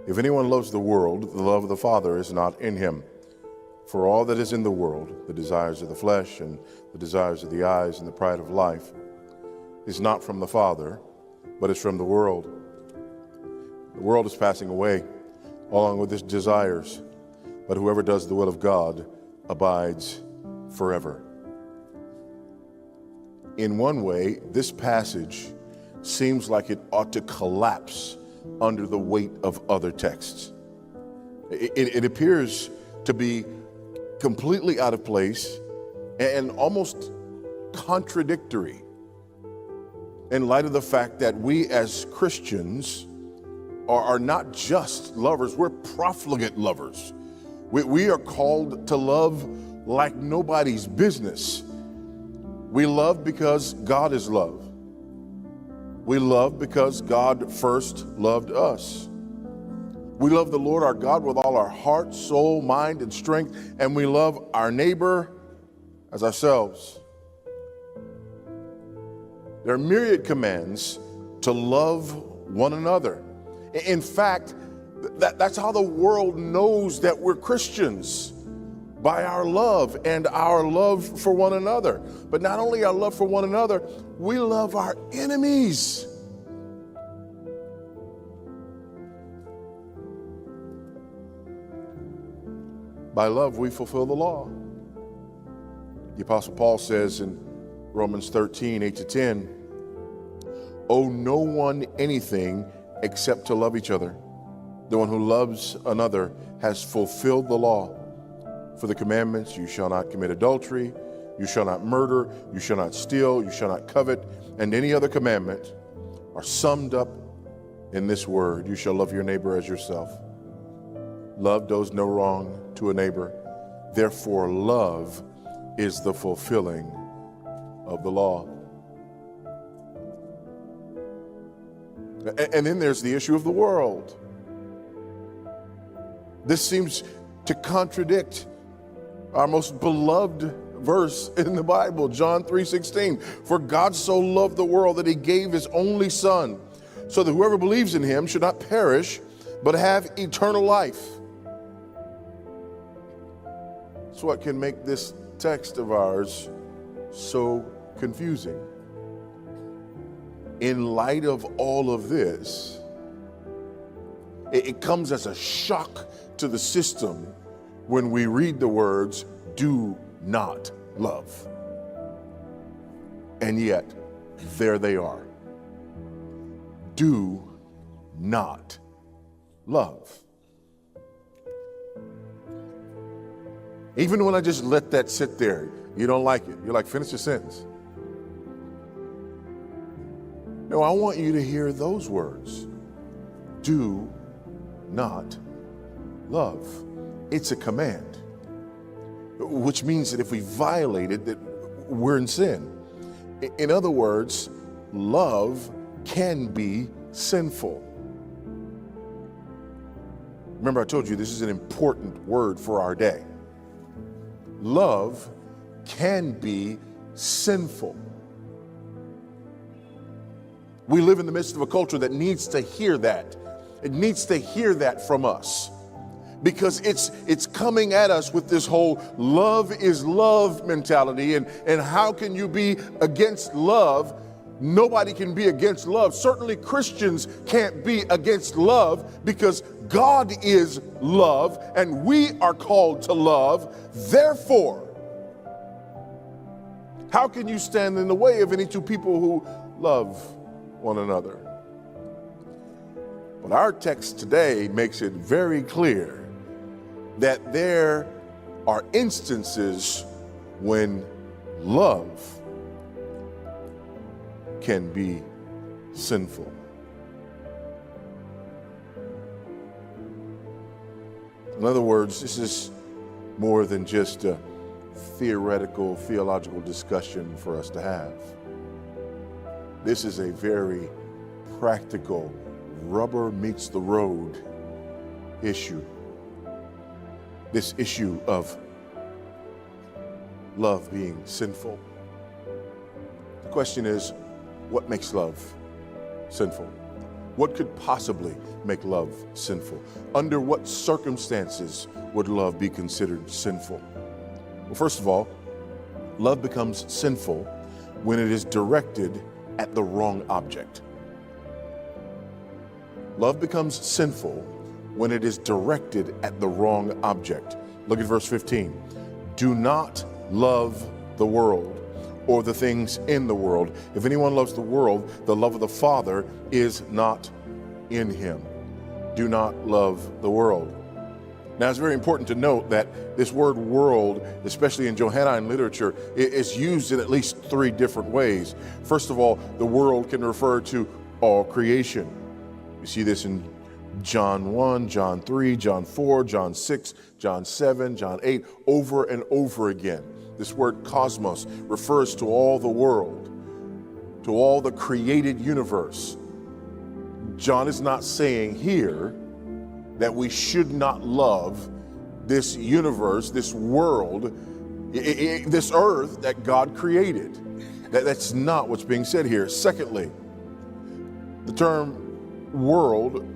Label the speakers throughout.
Speaker 1: If anyone loves the world, the love of the Father is not in him. For all that is in the world, the desires of the flesh and the desires of the eyes and the pride of life, is not from the Father, but is from the world. The world is passing away, along with its desires, but whoever does the will of God abides forever. In one way, this passage seems like it ought to collapse under the weight of other texts. It appears to be completely out of place and almost contradictory in light of the fact that we as Christians are not just lovers, we're profligate lovers. We are called to love like nobody's business. We love because God is love. We love because God first loved us. We love the Lord our God with all our heart, soul, mind, and strength, and we love our neighbor as ourselves. There are myriad commands to love one another. In fact, that's how the world knows that we're Christians, by our love and our love for one another. But not only our love for one another, we love our enemies. By love, we fulfill the law. The Apostle Paul says in Romans 13, 8-10, owe no one anything except to love each other. The one who loves another has fulfilled the law. For the commandments, you shall not commit adultery, you shall not murder, you shall not steal, you shall not covet, and any other commandment are summed up in this word: you shall love your neighbor as yourself. Love does no wrong to a neighbor. Therefore, love is the fulfilling of the law. And then there's the issue of the world. This seems to contradict our most beloved verse in the Bible, John 3:16. For God so loved the world that he gave his only son, so that whoever believes in him should not perish, but have eternal life. That's what can make this text of ours so confusing. In light of all of this, it comes as a shock to the system when we read the words, do not love. And yet, there they are. Do not love. Even when I just let that sit there, you don't like it. You're like, finish your sentence. No, I want you to hear those words. Do not love. It's a command, which means that if we violate it, that we're in sin. In other words, love can be sinful. Remember, I told you this is an important word for our day. Love can be sinful. We live in the midst of a culture that needs to hear that. It needs to hear that from us, because it's coming at us with this whole love is love mentality. And how can you be against love? Nobody can be against love. Certainly Christians can't be against love, because God is love and we are called to love. Therefore, how can you stand in the way of any two people who love one another? But our text today makes it very clear that there are instances when love can be sinful. In other words, this is more than just a theoretical, theological discussion for us to have. This is a very practical, rubber meets the road issue. This issue of love being sinful. The question is, what makes love sinful? What could possibly make love sinful? Under what circumstances would love be considered sinful? Well, first of all, love becomes sinful when it is directed at the wrong object. Love becomes sinful when it is directed at the wrong object. Look at verse 15. Do not love the world or the things in the world. If anyone loves the world, the love of the Father is not in him. Do not love the world. Now, it's very important to note that this word world, especially in Johannine literature, is used in at least three different ways. First of all, the world can refer to all creation. You see this in John 1, John 3, John 4, John 6, John 7, John 8, over and over again. This word cosmos refers to all the world, to all the created universe. John is not saying here that we should not love this universe, this world, this earth that God created. That's not what's being said here. Secondly, the term world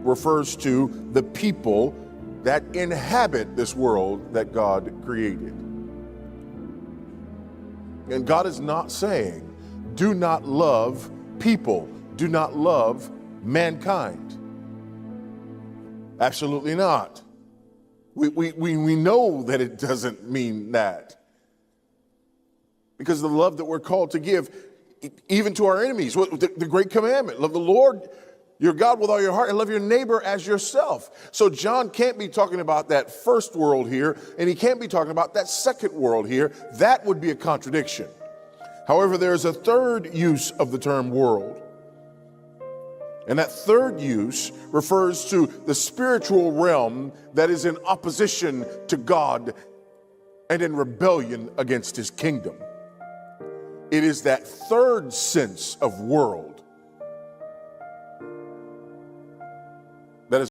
Speaker 1: refers to the people that inhabit this world that God created. And God is not saying, do not love people, do not love mankind. Absolutely not. We know that it doesn't mean that. Because the love that we're called to give, even to our enemies, the great commandment, love the Lord your God with all your heart and love your neighbor as yourself. So John can't be talking about that first world here, and he can't be talking about that second world here. That would be a contradiction. However, there's a third use of the term world. And that third use refers to the spiritual realm that is in opposition to God and in rebellion against his kingdom. It is that third sense of world